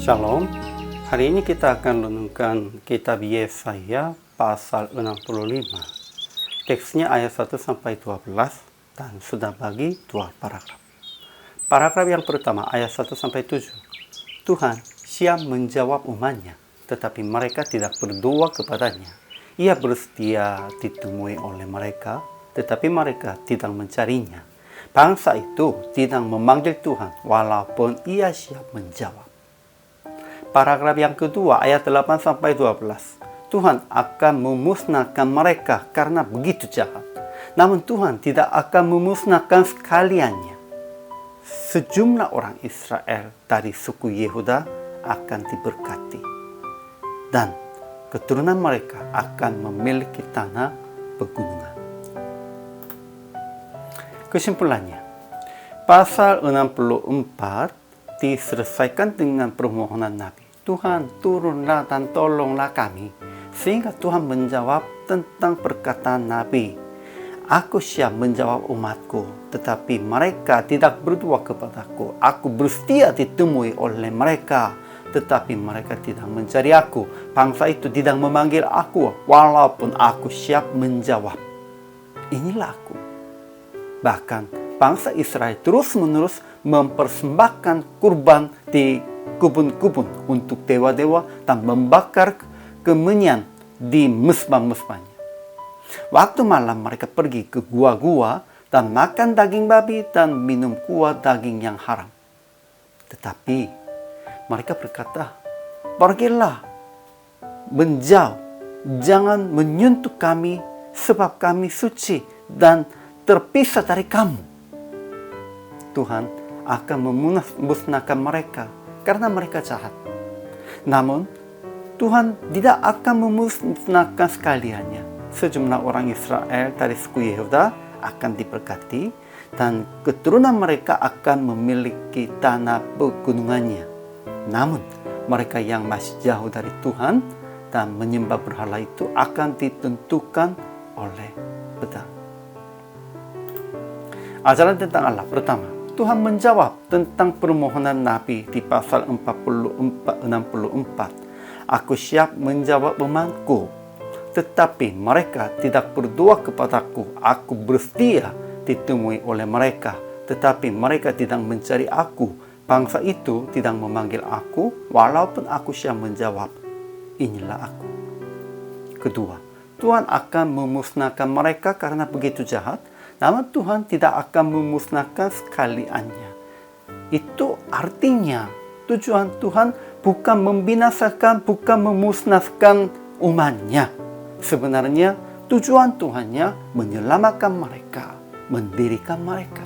Shalom, hari ini kita akan renungkan kitab Yesaya pasal 65. Teksnya ayat 1-12 dan sudah bagi dua paragraf. Paragraf yang pertama ayat 1-7. Tuhan siap menjawab umatnya, tetapi mereka tidak berdoa kepadanya. Ia bersedia ditemui oleh mereka, tetapi mereka tidak mencarinya. Bangsa itu tidak memanggil Tuhan, walaupun ia siap menjawab. Paragraf yang kedua ayat 8-12. Tuhan akan memusnahkan mereka karena begitu jahat. Namun Tuhan tidak akan memusnahkan sekaliannya. Sejumlah orang Israel dari suku Yehuda akan diberkati. Dan keturunan mereka akan memiliki tanah pegunungan. Kesimpulannya, pasal 64 diselesaikan dengan permohonan Nabi. Tuhan, turunlah dan tolonglah kami. Sehingga Tuhan menjawab tentang perkataan Nabi. Aku siap menjawab umatku, tetapi mereka tidak berdoa kepadaku. Aku bersedia ditemui oleh mereka, tetapi mereka tidak mencari aku. Bangsa itu tidak memanggil aku, walaupun aku siap menjawab. Inilah aku. Bahkan bangsa Israel terus-menerus mempersembahkan kurban di kebun-kebun untuk dewa-dewa dan membakar kemenyan di mesbah-mesbahnya. Waktu malam mereka pergi ke gua-gua dan makan daging babi dan minum kuah daging yang haram. Tetapi mereka berkata, pergilah, menjauh, jangan menyentuh kami sebab kami suci dan terpisah dari kamu. Tuhan akan memusnahkan mereka karena mereka jahat. Namun, Tuhan tidak akan memusnahkan sekaliannya. Sejumlah orang Israel dari suku Yehuda akan diberkati dan keturunan mereka akan memiliki tanah pegunungannya. Namun, mereka yang masih jauh dari Tuhan dan menyembah berhala itu akan ditentukan oleh pedang. Ajaran tentang Allah pertama, Tuhan menjawab tentang permohonan Nabi di pasal 64. Aku siap menjawab umatku, tetapi mereka tidak berdoa kepadaku. Aku bersedia ditemui oleh mereka, tetapi mereka tidak mencari aku. Bangsa itu tidak memanggil aku, walaupun aku siap menjawab. Inilah aku. Kedua, Tuhan akan memusnahkan mereka karena begitu jahat. Namun Tuhan tidak akan memusnahkan sekaliannya. Itu artinya tujuan Tuhan bukan membinasakan, bukan memusnahkan umatnya. Sebenarnya tujuan Tuhannya menyelamatkan mereka, mendirikan mereka.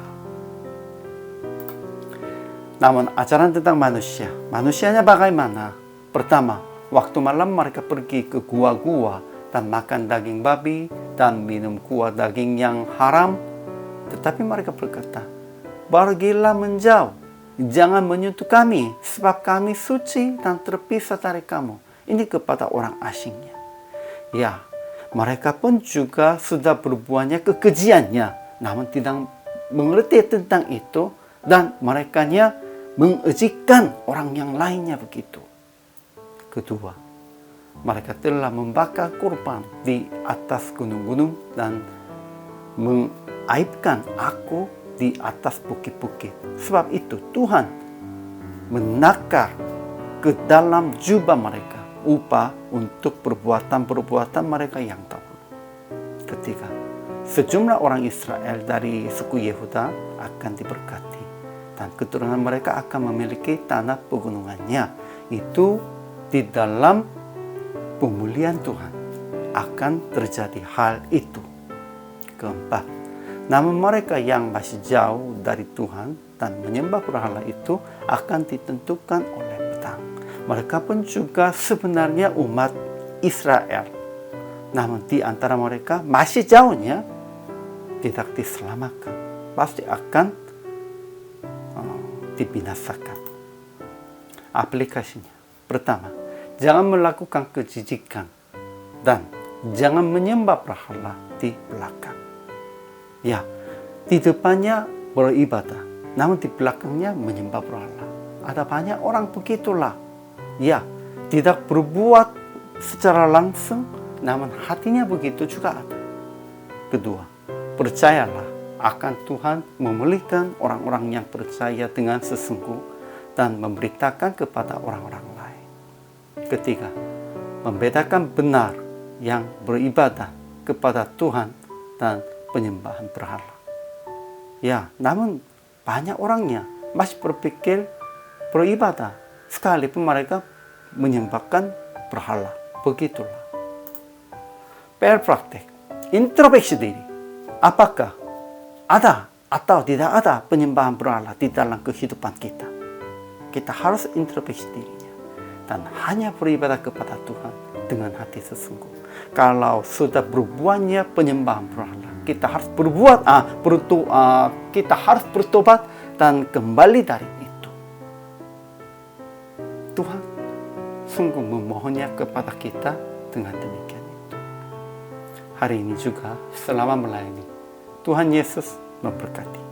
Namun ajaran tentang manusia, manusianya bagaimana? Pertama, waktu malam mereka pergi ke gua-gua dan makan daging babi dan minum kuah daging yang haram. Tetapi mereka berkata, pergilah menjauh, jangan menyentuh kami, sebab kami suci dan terpisah dari kamu. Ini kepada orang asingnya. Ya, mereka pun juga sudah berbuatnya kekejiannya, namun tidak mengerti tentang itu, dan merekanya mengejekkan orang yang lainnya begitu. Kedua, mereka telah membakar kurban di atas gunung-gunung dan mengaibkan aku di atas bukit-bukit. Sebab itu Tuhan menakar ke dalam jubah mereka upah untuk perbuatan-perbuatan mereka yang dahulu. Ketiga, sejumlah orang Israel dari suku Yehuda akan diberkati dan keturunan mereka akan memiliki tanah pegunungannya. Itu di dalam pemulihan Tuhan akan terjadi hal itu. Keempat, namun mereka yang masih jauh dari Tuhan dan menyembah berhala itu akan ditentukan oleh pedang. Mereka pun juga sebenarnya umat Israel. Namun di antara mereka masih jauhnya tidak diselamatkan. Pasti akan dibinasakan. Aplikasinya. Pertama, jangan melakukan kejijikan dan jangan menyembah berhala di belakang. Ya, di depannya beribadah, namun di belakangnya menyembah berhala. Ada banyak orang begitulah. Ya, tidak berbuat secara langsung, namun hatinya begitu juga ada. Kedua, percayalah akan Tuhan memulihkan orang-orang yang percaya dengan sesungguh dan memberitakan kepada orang-orang lain. Ketiga, membedakan benar yang beribadah kepada Tuhan dan penyembahan berhala. Ya, namun banyak orangnya masih berpikir beribadah, sekalipun mereka menyembahkan berhala. Begitulah. PR praktek, introspeksi diri. Apakah ada atau tidak ada penyembahan berhala di dalam kehidupan kita? Kita harus introspeksi dirinya dan hanya beribadah kepada Tuhan dengan hati sesungguh. Kalau sudah berbuatnya penyembahan berhala, kita harus kita harus bertobat dan kembali dari itu. Tuhan sungguh memohonnya kepada kita dengan demikian itu. Hari ini juga selama melayani, Tuhan Yesus memberkati.